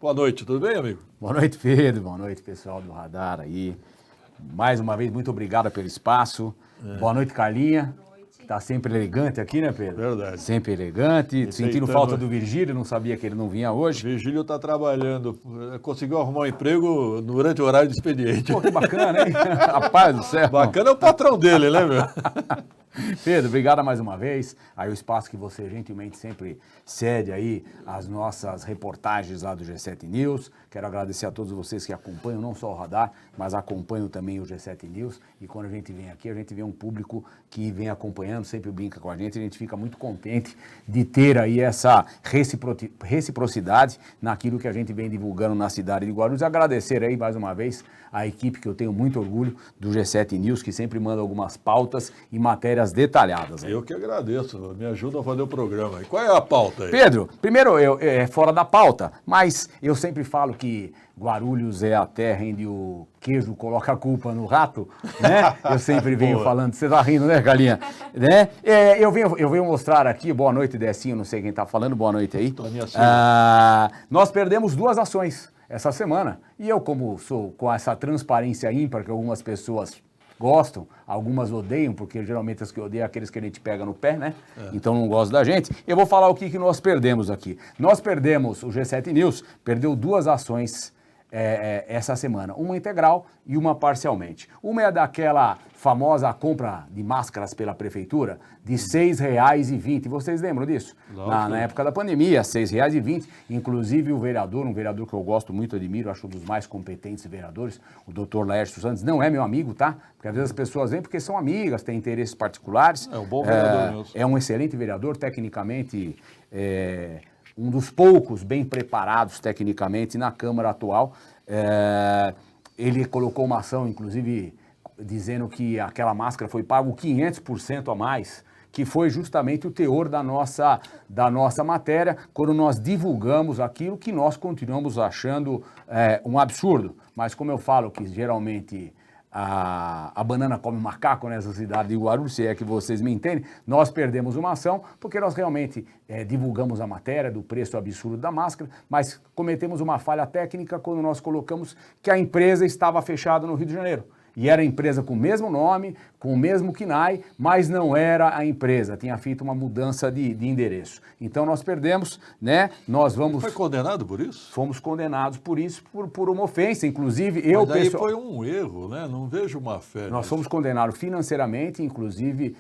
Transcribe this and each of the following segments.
Boa noite, tudo bem, amigo? Boa noite, Pedro. Boa noite, pessoal do Radar aí. Mais uma vez, muito obrigado pelo espaço. Boa noite, Carlinha. Tá sempre elegante aqui, né, Pedro? Verdade. Sempre elegante. Sentindo falta do Virgílio, não sabia que ele não vinha hoje. O Virgílio está trabalhando, conseguiu arrumar um emprego durante o horário de expediente. Pô, que bacana, hein? Rapaz do céu. Bacana é o patrão dele, né, meu? Pedro, obrigado mais uma vez. Aí o espaço que você gentilmente sempre cede aí as nossas reportagens lá do G7 News. Quero agradecer a todos vocês que acompanham não só o Radar, mas acompanham também o G7 News. E quando a gente vem aqui, a gente vê um público que vem acompanhando, sempre brinca com a gente fica muito contente de ter aí essa reciprocidade naquilo que a gente vem divulgando na cidade de Guarulhos. Agradecer aí mais uma vez a equipe que eu tenho muito orgulho do G7 News, que sempre manda algumas pautas e matérias detalhadas. Eu que agradeço, me ajuda a fazer o programa. E qual é a pauta aí? Pedro, primeiro, é fora da pauta, mas eu sempre falo que Guarulhos é a terra onde o queijo coloca a culpa no rato, né? Eu sempre venho falando, você tá rindo, né, Galinha? Né? Eu venho mostrar aqui, boa noite, Decinho, não sei quem tá falando, boa noite aí. Nós perdemos 2 ações essa semana, e eu, como sou com essa transparência ímpar que algumas pessoas gostam, algumas odeiam, porque geralmente as que odeiam é aqueles que a gente pega no pé, né? Então não gostam da gente. Eu vou falar o que nós perdemos aqui. Nós perdemos, o G7 News perdeu 2 ações essa semana, uma integral e uma parcialmente. Uma é daquela famosa compra de máscaras pela prefeitura de R$ 6,20. Vocês lembram disso? Na época da pandemia, R$ 6,20. Inclusive um vereador que eu gosto muito, admiro, acho um dos mais competentes vereadores, o doutor Laércio Santos, não é meu amigo, tá? Porque às vezes as pessoas vêm porque são amigas, têm interesses particulares. É um bom vereador mesmo. É um excelente vereador, tecnicamente um dos poucos bem preparados tecnicamente na Câmara atual. Ele colocou uma ação, inclusive, dizendo que aquela máscara foi pago 500% a mais, que foi justamente o teor da nossa matéria, quando nós divulgamos aquilo que nós continuamos achando um absurdo. Mas como eu falo que geralmente a banana come macaco nessa cidade de Guarulhos, se é que vocês me entendem, nós perdemos uma ação porque nós realmente divulgamos a matéria do preço absurdo da máscara, mas cometemos uma falha técnica quando nós colocamos que a empresa estava fechada no Rio de Janeiro. E era a empresa com o mesmo nome, com o mesmo KNAI, mas não era a empresa, tinha feito uma mudança de endereço. Então nós perdemos, né? Nós vamos... Foi condenado por isso? Fomos condenados por isso, por uma ofensa, inclusive eu... Mas daí foi um erro, né? Não vejo uma fé. Nós fomos condenados financeiramente, inclusive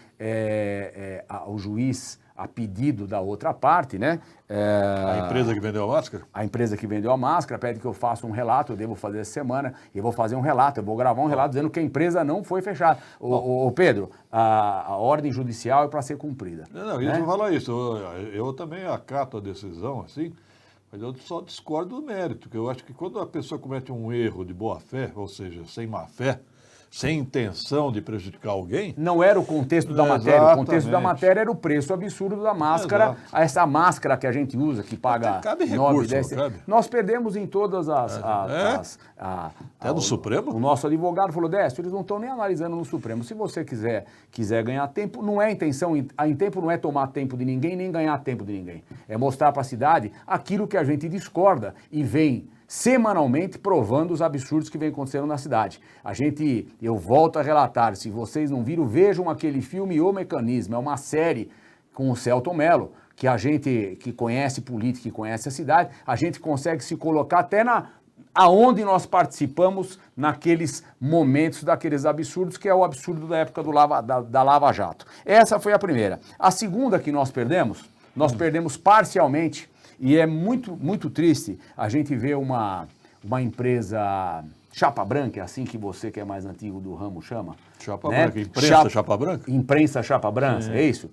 o juiz, a pedido da outra parte, né? A empresa que vendeu a máscara? A empresa que vendeu a máscara pede que eu faça um relato, eu devo fazer essa semana, eu vou fazer um relato, eu vou gravar um relato dizendo que a empresa não foi fechada. Ô Pedro, a ordem judicial é para ser cumprida. Não, isso não fala isso. Eu também acato a decisão, assim, mas eu só discordo do mérito, porque eu acho que quando a pessoa comete um erro de boa fé, ou seja, sem má fé, sem intenção de prejudicar alguém... Não era o contexto da matéria. O contexto da matéria era o preço absurdo da máscara. Essa máscara que a gente usa, que paga cabe 9, 10... Cabe. Nós perdemos em todas Até no Supremo? O nosso advogado falou, Décio, eles não estão nem analisando no Supremo. Se você quiser ganhar tempo, não é a intenção. Em tempo não é tomar tempo de ninguém, nem ganhar tempo de ninguém. É mostrar para a cidade aquilo que a gente discorda e vem semanalmente provando os absurdos que vem acontecendo na cidade. Eu volto a relatar, se vocês não viram, vejam aquele filme O Mecanismo, é uma série com o Selton Mello, que a gente que conhece política, que conhece a cidade, a gente consegue se colocar até aonde nós participamos naqueles momentos daqueles absurdos, que é o absurdo da época da Lava Jato. Essa foi a primeira. A segunda que nós perdemos parcialmente. E é muito, muito triste a gente ver uma empresa chapa branca, é assim que você que é mais antigo do ramo chama? Chapa branca, imprensa chapa branca? Imprensa chapa branca, é isso?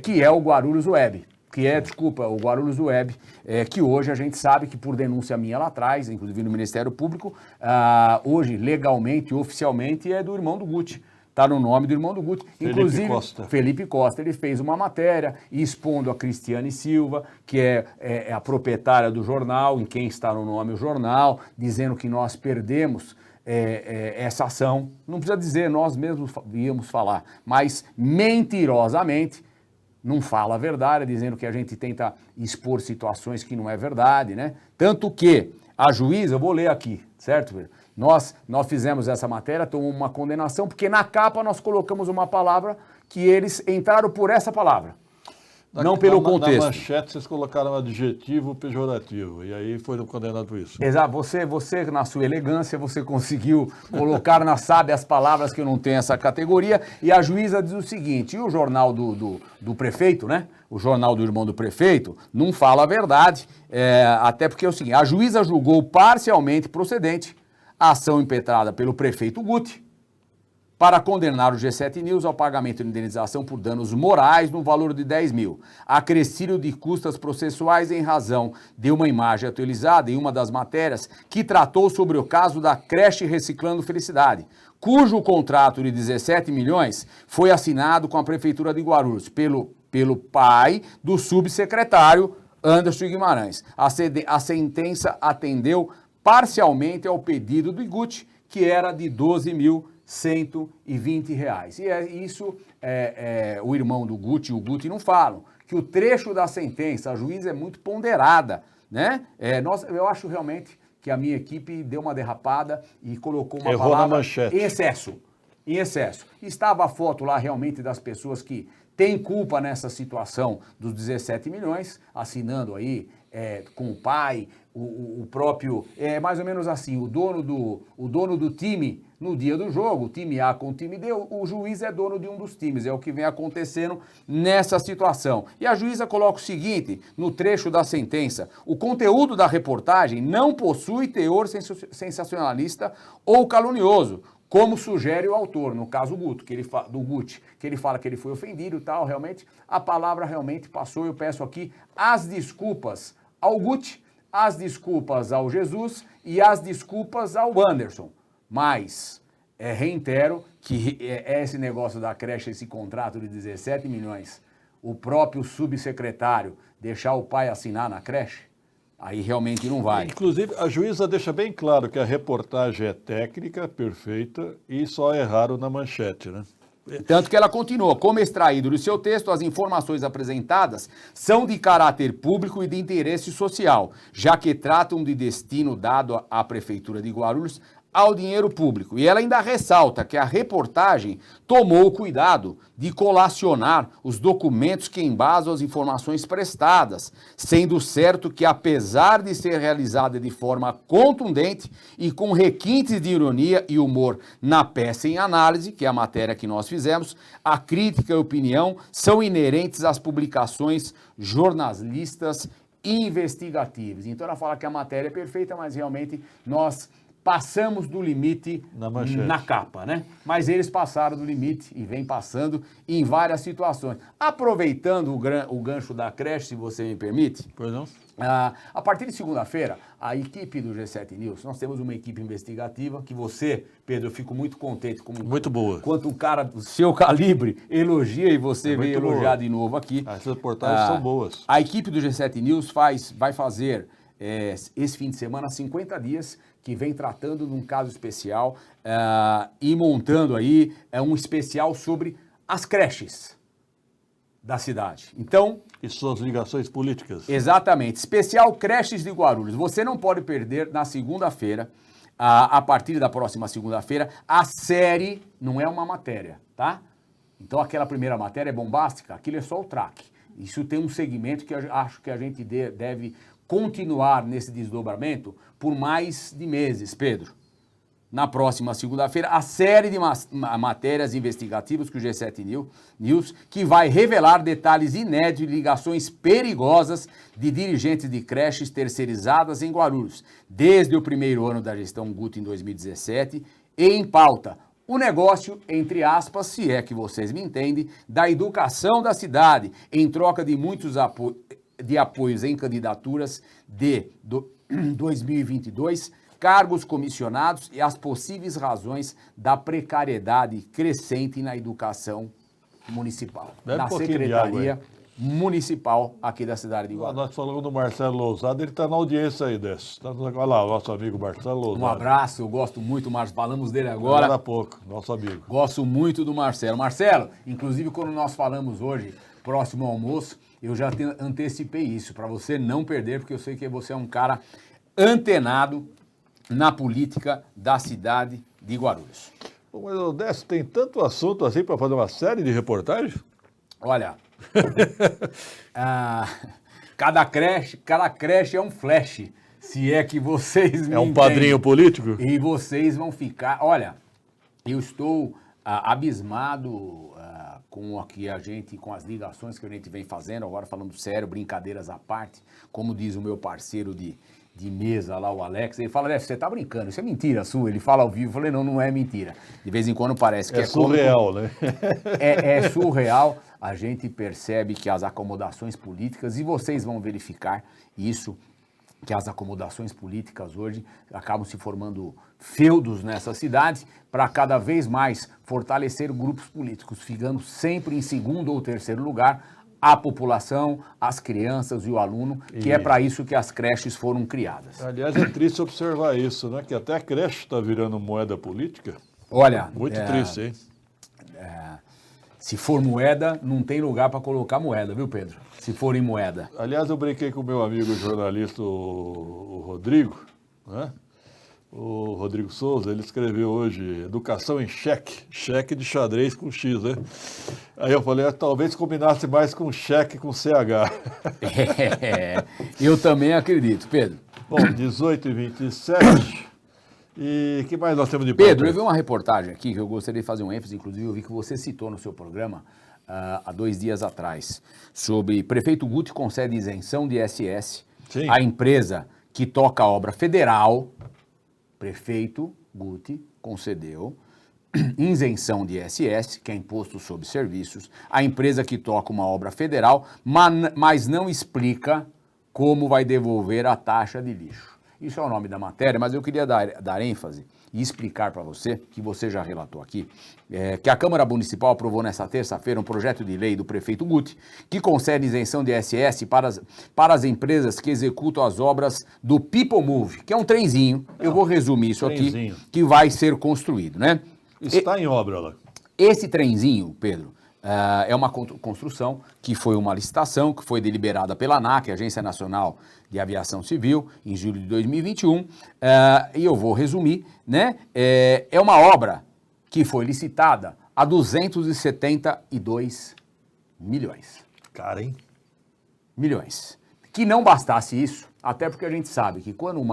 Que é o Guarulhos Web. O Guarulhos Web, que hoje a gente sabe que por denúncia minha lá atrás, inclusive no Ministério Público, hoje legalmente, oficialmente, é do irmão do Guti. Está no nome do irmão do Guti. Inclusive, Felipe Costa, ele fez uma matéria expondo a Cristiane Silva, que é a proprietária do jornal, em quem está no nome o jornal, dizendo que nós perdemos essa ação. Não precisa dizer, nós mesmos íamos falar, mas mentirosamente não fala a verdade, dizendo que a gente tenta expor situações que não é verdade, né? Tanto que A juíza, eu vou ler aqui, certo, Pedro? Nós fizemos essa matéria, tomamos uma condenação, porque na capa nós colocamos uma palavra que eles entraram por essa palavra, não pelo contexto. Na manchete vocês colocaram um adjetivo pejorativo, e aí foram condenados por isso. Exato, você na sua elegância, você conseguiu colocar na sábia as palavras que eu não tenho essa categoria, e a juíza diz o seguinte, e o jornal do prefeito, né? O jornal do irmão do prefeito não fala a verdade, até porque é o seguinte, a juíza julgou parcialmente procedente a ação impetrada pelo prefeito Guti para condenar o G7 News ao pagamento de indenização por danos morais no valor de 10 mil, acrescido de custas processuais em razão de uma imagem atualizada em uma das matérias que tratou sobre o caso da creche Reciclando Felicidade, cujo contrato de 17 milhões foi assinado com a Prefeitura de Guarulhos pelo pai do subsecretário Anderson Guimarães. A sentença atendeu parcialmente ao pedido do Guti, que era de R$ 12.120. E isso o irmão do Guti e o Guti não falam, que o trecho da sentença, a juíza é muito ponderada, né? Eu acho realmente que a minha equipe deu uma derrapada e colocou uma Errou palavra na manchete. em excesso. Estava a foto lá realmente das pessoas que têm culpa nessa situação dos 17 milhões, assinando aí com o pai, o próprio, mais ou menos assim, o dono do time no dia do jogo, o time A com o time D, o juiz é dono de um dos times, é o que vem acontecendo nessa situação. E a juíza coloca o seguinte, no trecho da sentença, o conteúdo da reportagem não possui teor sensacionalista ou calunioso, como sugere o autor, no caso do Guti, que ele fala que ele foi ofendido e tal, realmente, a palavra realmente passou, eu peço aqui as desculpas ao Guti, as desculpas ao Jesus e as desculpas ao Anderson. Mas, reitero que esse negócio da creche, esse contrato de 17 milhões, o próprio subsecretário deixar o pai assinar na creche, aí realmente não vai. Inclusive, a juíza deixa bem claro que a reportagem é técnica, perfeita, e só erraram na manchete, né? Tanto que ela continua, como extraído do seu texto, as informações apresentadas são de caráter público e de interesse social, já que tratam de destino dado à Prefeitura de Guarulhos ao dinheiro público. E ela ainda ressalta que a reportagem tomou o cuidado de colacionar os documentos que embasam as informações prestadas, sendo certo que, apesar de ser realizada de forma contundente e com requintes de ironia e humor na peça em análise, que é a matéria que nós fizemos, a crítica e a opinião são inerentes às publicações jornalistas investigativas. Então ela fala que a matéria é perfeita, mas realmente nós passamos do limite na capa, né? Mas eles passaram do limite e vem passando em várias situações. Aproveitando o gancho da creche, se você me permite. Pois não? A partir de segunda-feira, a equipe do G7 News, nós temos uma equipe investigativa que você, Pedro, eu fico muito contente. Muito boa. Quanto um cara do seu calibre elogia e você veio elogiar de novo aqui. Essas reportagens são boas. A equipe do G7 News vai fazer esse fim de semana 50 dias que vem tratando de um caso especial e montando aí um especial sobre as creches da cidade. Então... E suas ligações políticas. Exatamente. Especial Creches de Guarulhos. Você não pode perder na segunda-feira, a partir da próxima segunda-feira, a série, não é uma matéria, tá? Então aquela primeira matéria é bombástica, aquilo é só o track. Isso tem um segmento que eu acho que a gente deve continuar nesse desdobramento por mais de meses, Pedro. Na próxima segunda-feira, a série de matérias investigativas que o G7 News, que vai revelar detalhes inéditos e ligações perigosas de dirigentes de creches terceirizadas em Guarulhos, desde o primeiro ano da gestão Guti em 2017, e em pauta, o negócio, entre aspas, se é que vocês me entendem, da educação da cidade, em troca de muitos apoios em candidaturas de 2022, cargos comissionados e as possíveis razões da precariedade crescente na educação municipal. Na Secretaria Municipal aqui da cidade de Guarulhos. Nós falamos do Marcelo Lousada, ele está na audiência aí desse. Olha lá, o nosso amigo Marcelo Lousada. Um abraço, eu gosto muito, Marcelo, falamos dele agora. Agora há pouco, nosso amigo. Gosto muito do Marcelo. Marcelo, inclusive quando nós falamos hoje, próximo ao almoço, eu já antecipei isso, para você não perder, porque eu sei que você é um cara antenado na política da cidade de Guarulhos. Mas, Odécio, tem tanto assunto assim para fazer uma série de reportagens? Olha, cada creche é um flash, se é que vocês me É um entendem. padrinho político? E vocês vão ficar... Olha, eu estou abismado com com as ligações que a gente vem fazendo, agora falando sério, brincadeiras à parte, como diz o meu parceiro de mesa lá, o Alex, ele fala, você tá brincando, isso é mentira sua, ele fala ao vivo, eu falei, não é mentira. De vez em quando parece que é surreal, né? É surreal, a gente percebe que as acomodações políticas, e vocês vão verificar isso, que as acomodações políticas hoje acabam se formando feudos nessa cidade para cada vez mais fortalecer grupos políticos, ficando sempre em segundo ou terceiro lugar a população, as crianças e o aluno, que é para isso que as creches foram criadas. Aliás, é triste observar isso, né? Que até a creche está virando moeda política. Olha... Muito triste, hein? Se for moeda, não tem lugar para colocar moeda, viu, Pedro? Se for em moeda. Aliás, eu brinquei com o meu amigo jornalista, o Rodrigo, né? O Rodrigo Souza, ele escreveu hoje Educação em Cheque, cheque de xadrez com X, né? Aí eu falei, talvez combinasse mais com cheque com CH. Eu também acredito, Pedro. Bom, 18h27. E o que mais nós temos de Pedro, eu vi uma reportagem aqui que eu gostaria de fazer um ênfase, inclusive eu vi que você citou no seu programa há 2 dias atrás, sobre prefeito Guti concede isenção de ISS à empresa que toca a obra federal. Prefeito Guti concedeu isenção de ISS, que é Imposto sobre Serviços, à empresa que toca uma obra federal, mas não explica como vai devolver a taxa de lixo. Isso é o nome da matéria, mas eu queria dar ênfase e explicar para você, que você já relatou aqui, que a Câmara Municipal aprovou nesta terça-feira um projeto de lei do prefeito Guti, que concede isenção de ISS para as empresas que executam as obras do People Move, que é um trenzinho, eu vou resumir isso aqui, que vai ser construído, né? Está em obra lá. Esse trenzinho, Pedro, é uma construção que foi uma licitação, que foi deliberada pela ANAC, Agência Nacional de Aviação Civil, em julho de 2021, e eu vou resumir, né? É uma obra que foi licitada a 272 milhões. Cara, hein? Milhões. Que não bastasse isso, até porque a gente sabe que quando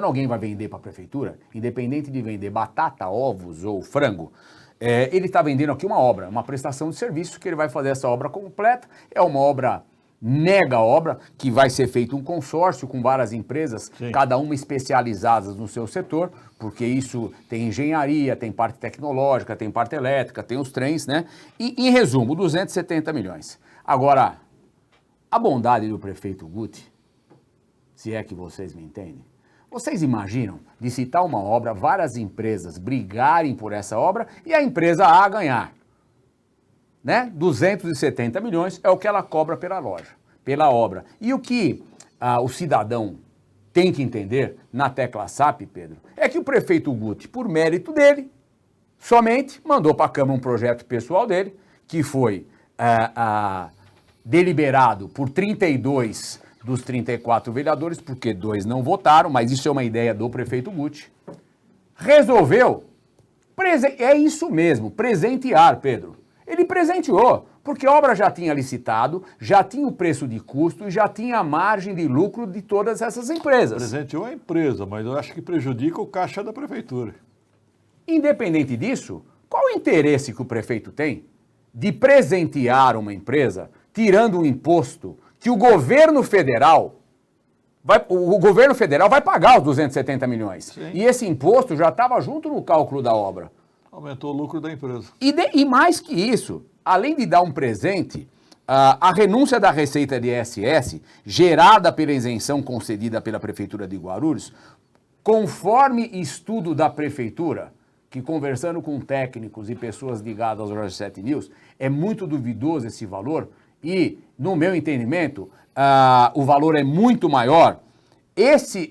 alguém vai vender para a prefeitura, independente de vender batata, ovos ou frango, ele está vendendo aqui uma obra, uma prestação de serviço, que ele vai fazer essa obra completa, é uma obra, mega obra, que vai ser feito um consórcio com várias empresas, Sim. Cada uma especializadas no seu setor, porque isso tem engenharia, tem parte tecnológica, tem parte elétrica, tem os trens, né? E, em resumo, 270 milhões. Agora, a bondade do prefeito Guti, se é que vocês me entendem, vocês imaginam licitar uma obra, várias empresas brigarem por essa obra e a empresa A ganhar, né? 270 milhões é o que ela cobra pela obra. E o que o cidadão tem que entender na tecla SAP, Pedro, é que o prefeito Guti, por mérito dele, somente mandou para a Câmara um projeto pessoal dele, que foi deliberado por 32 dos 34 vereadores, porque 2 não votaram, mas isso é uma ideia do prefeito Guti. Resolveu, é isso mesmo, presentear, Pedro. Ele presenteou, porque a obra já tinha licitado, já tinha o preço de custo e já tinha a margem de lucro de todas essas empresas. Presenteou a empresa, mas eu acho que prejudica o caixa da prefeitura. Independente disso, qual o interesse que o prefeito tem de presentear uma empresa tirando um imposto que o governo federal vai pagar os 270 milhões. Sim. E esse imposto já estava junto no cálculo da obra. Aumentou o lucro da empresa. E mais que isso, além de dar um presente, a renúncia da receita de ISS, gerada pela isenção concedida pela Prefeitura de Guarulhos, conforme estudo da Prefeitura, que conversando com técnicos e pessoas ligadas aos Jorge 7 News, é muito duvidoso esse valor, e, no meu entendimento, o valor é muito maior. Esse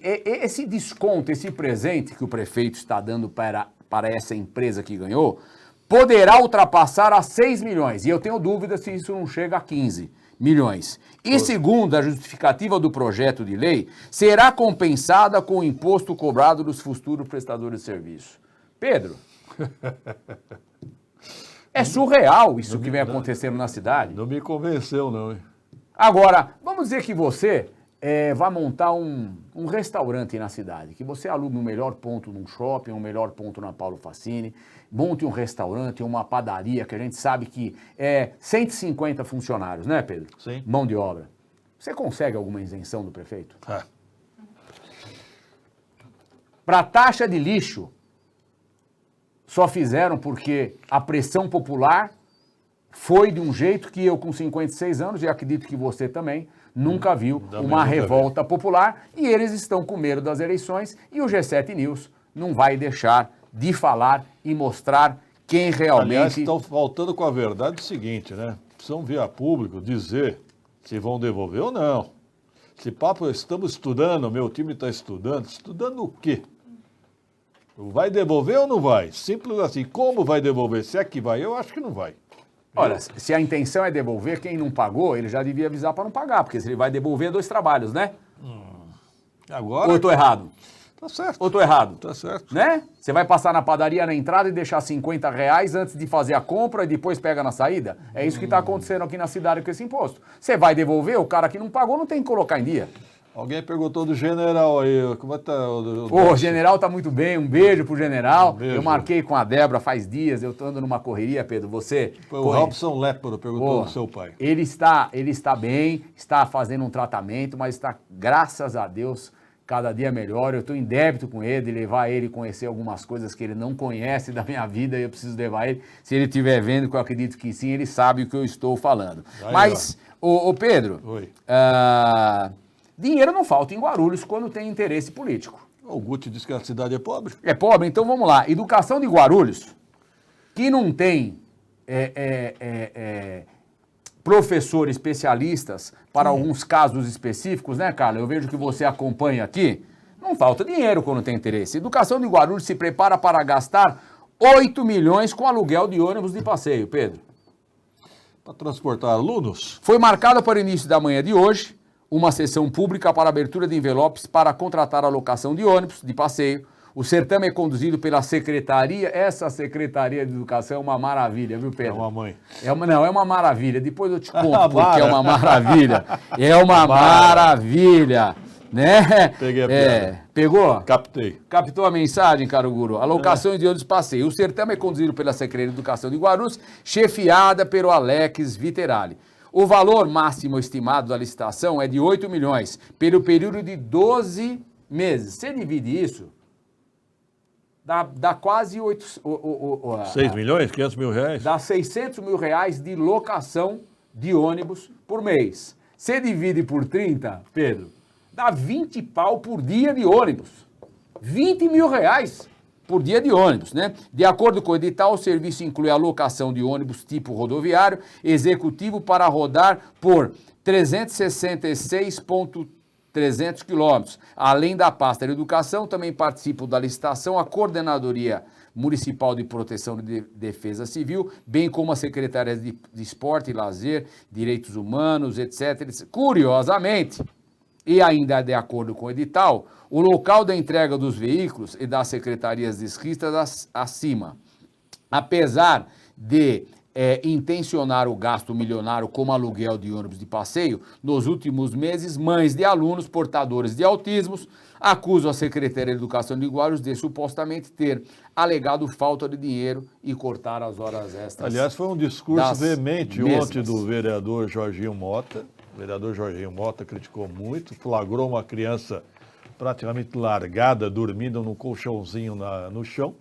desconto, esse presente que o prefeito está dando para essa empresa que ganhou, poderá ultrapassar a 6 milhões. E eu tenho dúvida se isso não chega a 15. milhões. E segundo a justificativa do projeto de lei, será compensada com o imposto cobrado dos futuros prestadores de serviço. Pedro, é surreal isso que vem acontecendo na cidade. Não me convenceu, não, hein? Agora, vamos dizer que você vai montar um restaurante na cidade, que você aluga um melhor ponto num shopping, um melhor ponto na Paulo Facchini, monte um restaurante, uma padaria, que a gente sabe que é 150 funcionários, né, Pedro? Sim. Mão de obra. Você consegue alguma isenção do prefeito? Para a taxa de lixo, só fizeram porque a pressão popular foi de um jeito que eu, com 56 anos, e acredito que você também, nunca viu uma revolta popular, e eles estão com medo das eleições, e o G7 News não vai deixar de falar e mostrar quem realmente... Aliás, estão faltando com a verdade o seguinte, né? Precisam vir a público dizer se vão devolver ou não. Se papo, estamos estudando, meu time está estudando. Estudando o quê? Vai devolver ou não vai? Simples assim. Como vai devolver? Se é que vai, eu acho que não vai. Olha, se a intenção é devolver, quem não pagou, ele já devia avisar para não pagar, porque se ele vai devolver 2 trabalhos, né? Agora... Ou eu tô errado? Tá certo. Ou tô errado? Tá certo. Né? Você vai passar na padaria na entrada e deixar R$50 antes de fazer a compra e depois pega na saída? É isso que está acontecendo aqui na cidade com esse imposto. Você vai devolver, o cara que não pagou não tem que colocar em dia. Alguém perguntou do general aí, como é que tá? O general tá muito bem, um beijo pro general. Um beijo. Eu marquei com a Débora faz dias, eu tô andando numa correria, Pedro, você... Foi o Robson Léparo perguntou do seu pai. Ele está bem, está fazendo um tratamento, mas está, graças a Deus, cada dia melhor. Eu estou em débito com ele, de levar ele a conhecer algumas coisas que ele não conhece da minha vida e eu preciso levar ele. Se ele estiver vendo, que eu acredito que sim, ele sabe o que eu estou falando. Aí, mas, ô Pedro... Oi. Dinheiro não falta em Guarulhos quando tem interesse político. O Guti disse que a cidade é pobre. É pobre? Então vamos lá. Educação de Guarulhos, que não tem professores especialistas para alguns casos específicos, né, Carla? Eu vejo que você acompanha aqui. Não falta dinheiro quando tem interesse. Educação de Guarulhos se prepara para gastar 8 milhões com aluguel de ônibus de passeio, Pedro. Para transportar alunos? Foi marcada para o início da manhã de hoje uma sessão pública para abertura de envelopes para contratar a locação de ônibus de passeio. O certame é conduzido pela Secretaria. Essa Secretaria de Educação é uma maravilha, viu, Pedro? É uma mãe. Não, é uma maravilha. Depois eu te conto porque é uma maravilha. É uma maravilha, né? Peguei a piada. Pegou? Captei. Captou a mensagem, caro guru? Alocação de ônibus de passeio. O certame é conduzido pela Secretaria de Educação de Guarulhos, chefiada pelo Alex Viterali. O valor máximo estimado da licitação é de 8 milhões, pelo período de 12 meses. Você divide isso, dá quase 6 milhões? 500 mil reais? Dá 600 mil reais de locação de ônibus por mês. Você divide por 30, Pedro, dá 20 pau por dia de ônibus. 20 mil reais por dia de ônibus, né? De acordo com o edital, o serviço inclui a locação de ônibus tipo rodoviário executivo para rodar por 366,300 quilômetros. Além da pasta de educação, também participam da licitação a Coordenadoria Municipal de Proteção e Defesa Civil, bem como a Secretaria de Esporte e Lazer, Direitos Humanos, etc. Curiosamente, e ainda de acordo com o edital, o local da entrega dos veículos e das secretarias descritas acima. Apesar de intencionar o gasto milionário como aluguel de ônibus de passeio, nos últimos meses, mães de alunos portadores de autismos acusam a Secretaria de Educação de Guarulhos de supostamente ter alegado falta de dinheiro e cortar as horas extras. Aliás, foi um discurso veemente ontem do vereador Jorginho Mota. O vereador Jorginho Mota criticou muito, flagrou uma criança praticamente largada, dormindo num colchãozinho no chão.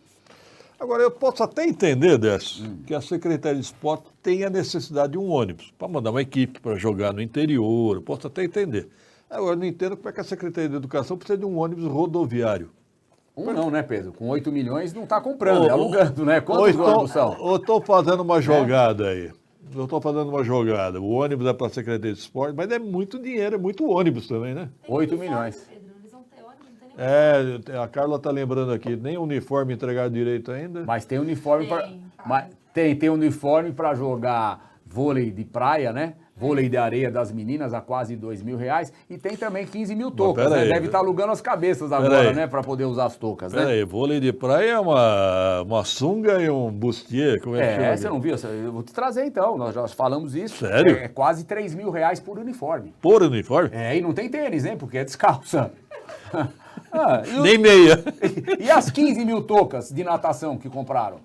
Agora, eu posso até entender, Décio, que a Secretaria de Esporte tem a necessidade de um ônibus para mandar uma equipe para jogar no interior, eu posso até entender. Agora, não entendo como é que a Secretaria de Educação precisa de um ônibus rodoviário. Não, né, Pedro? Com 8 milhões não está comprando, é alugando, né? Quantos ônibus são? Eu estou fazendo uma jogada aí. Eu estou fazendo uma jogada. O ônibus é para a Secretaria de Esporte, mas é muito dinheiro, é muito ônibus também, né? 8 milhões. A Carla está lembrando aqui, nem uniforme entregar direito ainda. Mas tem uniforme para... Tem uniforme para jogar vôlei de praia, né? vôlei de areia das meninas a quase R$2.000 e tem também 15 mil tocas, pera né? aí. Deve estar alugando as cabeças Pera agora, aí. né? Para poder usar as tocas, né? Peraí, vôlei de praia é uma sunga e um bustier, como é que chama? Você não viu? Eu vou te trazer então, nós já falamos isso. Sério? É quase R$3.000 por uniforme. Por uniforme? E não tem tênis, hein? Porque é descalça. Nem meia. E as 15 mil tocas de natação que compraram?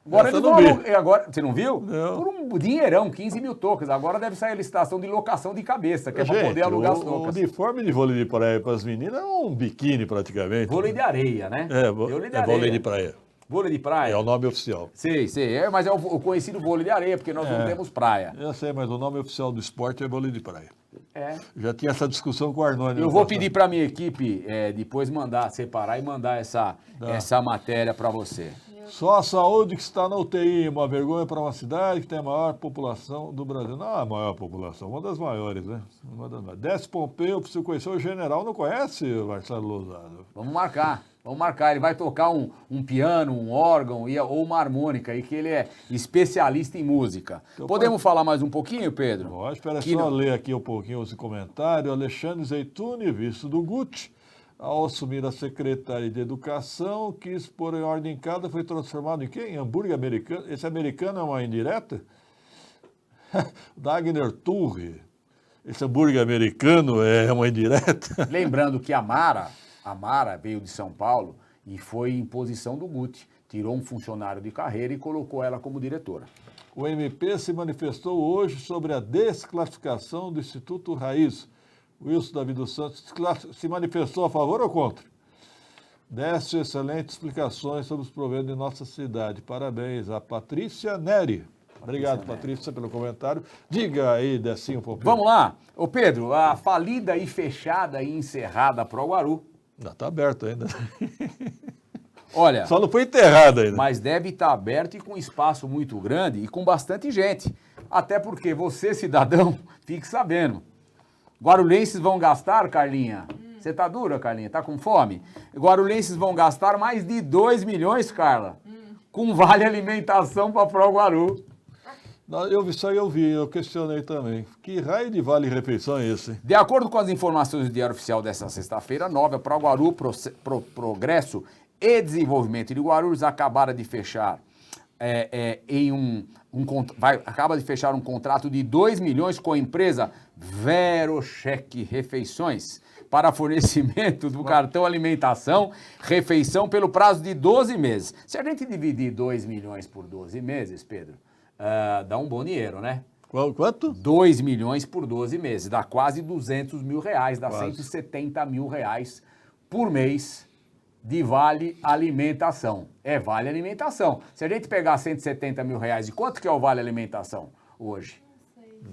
Agora Essa eles eu vão não vi. agora, você não viu? Não. Por um dinheirão, 15 mil tocas. Agora deve sair a licitação de locação de cabeça, que é para poder alugar as o tocas. uniforme de vôlei de praia para as meninas é um biquíni praticamente. Vôlei de areia, né? Vôlei de praia. Vôlei de praia? É o nome oficial. Sei. Mas é o conhecido vôlei de areia, porque nós não temos praia. Eu sei, mas o nome oficial do esporte é vôlei de praia. É. Já tinha essa discussão com o Arnone. Eu vou pedir para minha equipe depois separar e mandar essa matéria para você. Só a saúde que está na UTI, uma vergonha para uma cidade que tem a maior população do Brasil. Não a maior população, uma das maiores, né? Décio Pompeu, eu preciso conhecer o general. Não conhece, Marcelo Lousado? Vamos marcar. Ele vai tocar um piano, um órgão ou uma harmônica, e que ele é especialista em música. Então, Podemos falar mais um pouquinho, Pedro? Bom, espera só ler aqui um pouquinho os comentários. Alexandre Zeituni, vice do Guti, ao assumir a Secretaria de Educação, quis pôr em ordem em casa, foi transformado em quem? Em hambúrguer americano? Esse americano é uma indireta? Dagner Turri, esse hambúrguer americano é uma indireta? Lembrando que a Mara veio de São Paulo e foi em posição do Guti. Tirou um funcionário de carreira e colocou ela como diretora. O MP se manifestou hoje sobre a desclassificação do Instituto Raiz. Wilson Davi dos Santos se manifestou a favor ou contra? Décio, excelentes explicações sobre os problemas de nossa cidade. Parabéns a Patrícia Neri. Obrigado, Patrícia, pelo comentário. Diga aí, Decinho Pompeu. Vamos lá. Ô Pedro, a falida e fechada e encerrada Proguaru. Ainda está aberto ainda. Olha, só não foi enterrado ainda. Mas deve estar aberto e com espaço muito grande e com bastante gente. Até porque você, cidadão, fique sabendo. Guarulhenses vão gastar, Carlinha? Você tá dura, Carlinha? Tá com fome? Guarulhenses vão gastar mais de 2 milhões, Carla, com vale alimentação para Proguaru. Isso aí eu questionei também. Que raio de vale refeição é esse? De acordo com as informações do Diário Oficial desta sexta-feira, 9, a Proguaru, Progresso e Desenvolvimento de Guarulhos acabara de fechar acaba de fechar um contrato de 2 milhões com a empresa Verocheque Refeições para fornecimento do cartão alimentação, refeição pelo prazo de 12 meses. Se a gente dividir 2 milhões por 12 meses, Pedro, dá um bom dinheiro, né? Quanto? 2 milhões por 12 meses, dá quase R$200 mil, dá quase. R$170 mil por mês de vale alimentação. É vale alimentação. Se a gente pegar R$170 mil, e quanto que é o vale alimentação hoje?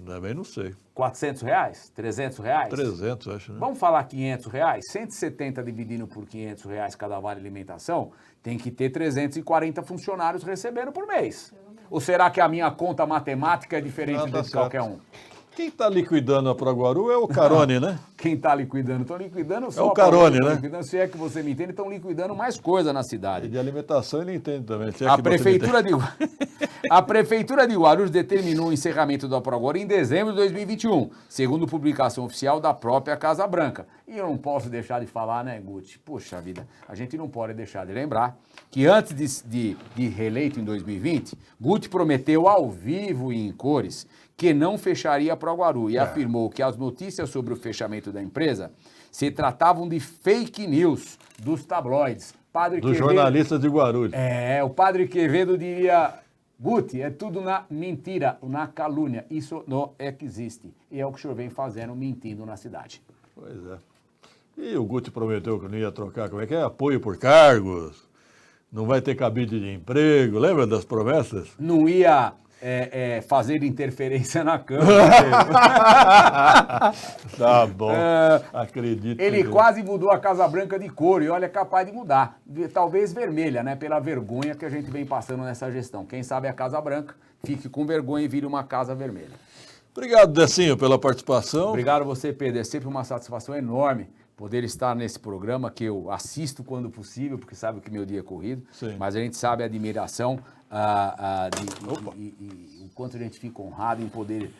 Também não sei. R$400? R$300? 300, acho, né? Vamos falar R$500? 170 dividindo por R$500 cada vale alimentação, tem que ter 340 funcionários recebendo por mês. Ou será que a minha conta matemática é diferente de qualquer um? Quem está liquidando a Proguaru é o Carone, né? Quem está liquidando? Estão liquidando só o Carone, né? Liquidando, se é que você me entende, estão liquidando mais coisa na cidade. E de alimentação ele entende também. A Prefeitura de Guarulhos determinou o encerramento da Proguaru em dezembro de 2021, segundo publicação oficial da própria Casa Branca. E eu não posso deixar de falar, né, Guti? Poxa vida, a gente não pode deixar de lembrar que antes de reeleito em 2020, Guti prometeu ao vivo e em cores que não fecharia a Proguaru e afirmou que as notícias sobre o fechamento da empresa se tratavam de fake news dos tabloides. Dos jornalistas de Guarulhos. O Padre Quevedo diria: Guti, é tudo na mentira, na calúnia. Isso não existe. E é o que o senhor vem fazendo, mentindo na cidade. Pois é. E o Guti prometeu que não ia trocar, como é que é? Apoio por cargos, não vai ter cabide de emprego, lembra das promessas? Não ia fazer interferência na Câmara. Tá bom, acredito. Ele quase mudou a Casa Branca de cor e olha, é capaz de mudar. Talvez vermelha, né? Pela vergonha que a gente vem passando nessa gestão. Quem sabe a Casa Branca fique com vergonha e vire uma Casa Vermelha. Obrigado, Decinho, pela participação. Obrigado a você, Pedro. É sempre uma satisfação enorme poder estar nesse programa que eu assisto quando possível, porque sabe que meu dia é corrido. Sim. Mas a gente sabe a admiração o quanto a gente fica honrado em poder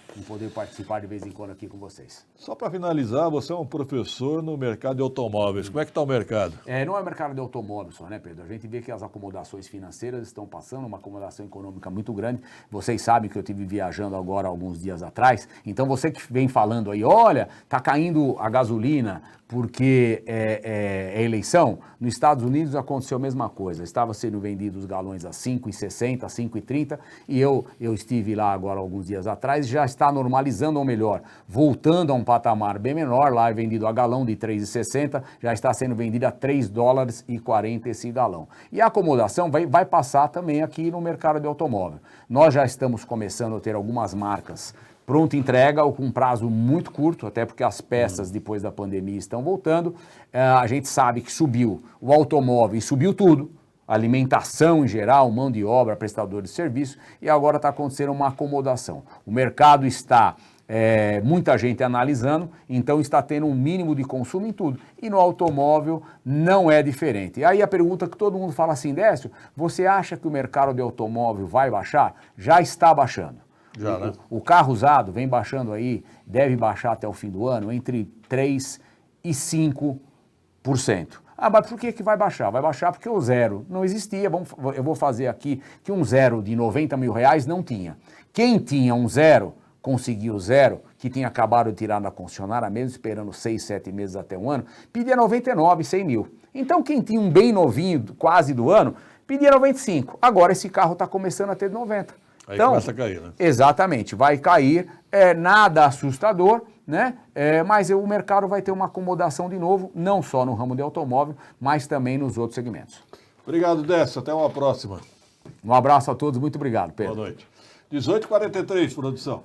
participar de vez em quando aqui com vocês. Só para finalizar, você é um professor no mercado de automóveis. Como é que está o mercado? Não é o mercado de automóveis só, né, Pedro? A gente vê que as acomodações financeiras estão passando, uma acomodação econômica muito grande. Vocês sabem que eu estive viajando agora alguns dias atrás. Então, você que vem falando aí, olha, está caindo a gasolina porque é eleição. Nos Estados Unidos aconteceu a mesma coisa. Estava sendo vendidos os galões a 5,60, 5,30 e eu estive lá agora alguns dias atrás e já está normalizando, ou melhor, voltando a um patamar bem menor. Lá é vendido a galão de 3,60, já está sendo vendido a $3,40 esse galão. E a acomodação vai passar também aqui no mercado de automóvel. Nós já estamos começando a ter algumas marcas pronta entrega ou com prazo muito curto, até porque as peças depois da pandemia estão voltando. A gente sabe que subiu o automóvel e subiu tudo, alimentação em geral, mão de obra, prestador de serviço, e agora está acontecendo uma acomodação. O mercado está, muita gente analisando, então está tendo um mínimo de consumo em tudo. E no automóvel não é diferente. E aí a pergunta que todo mundo fala assim, Décio, você acha que o mercado de automóvel vai baixar? Já está baixando. Já, né? O carro usado vem baixando aí, deve baixar até o fim do ano, entre 3% e 5%. Mas por que vai baixar? Vai baixar porque o zero não existia. Eu vou fazer aqui que um zero de R$90 mil não tinha. Quem tinha um zero, conseguiu zero, que tinha acabado de tirar da concessionária, mesmo esperando 6, 7 meses até um ano, pedia 99, 100 mil. Então quem tinha um bem novinho, quase do ano, pedia 95. Agora esse carro está começando a ter 90. Aí então, começa a cair, né? Exatamente, vai cair, nada assustador, né? Mas o mercado vai ter uma acomodação de novo, não só no ramo de automóvel, mas também nos outros segmentos. Obrigado, Décio. Até uma próxima. Um abraço a todos, muito obrigado, Pedro. Boa noite. 18h43, produção.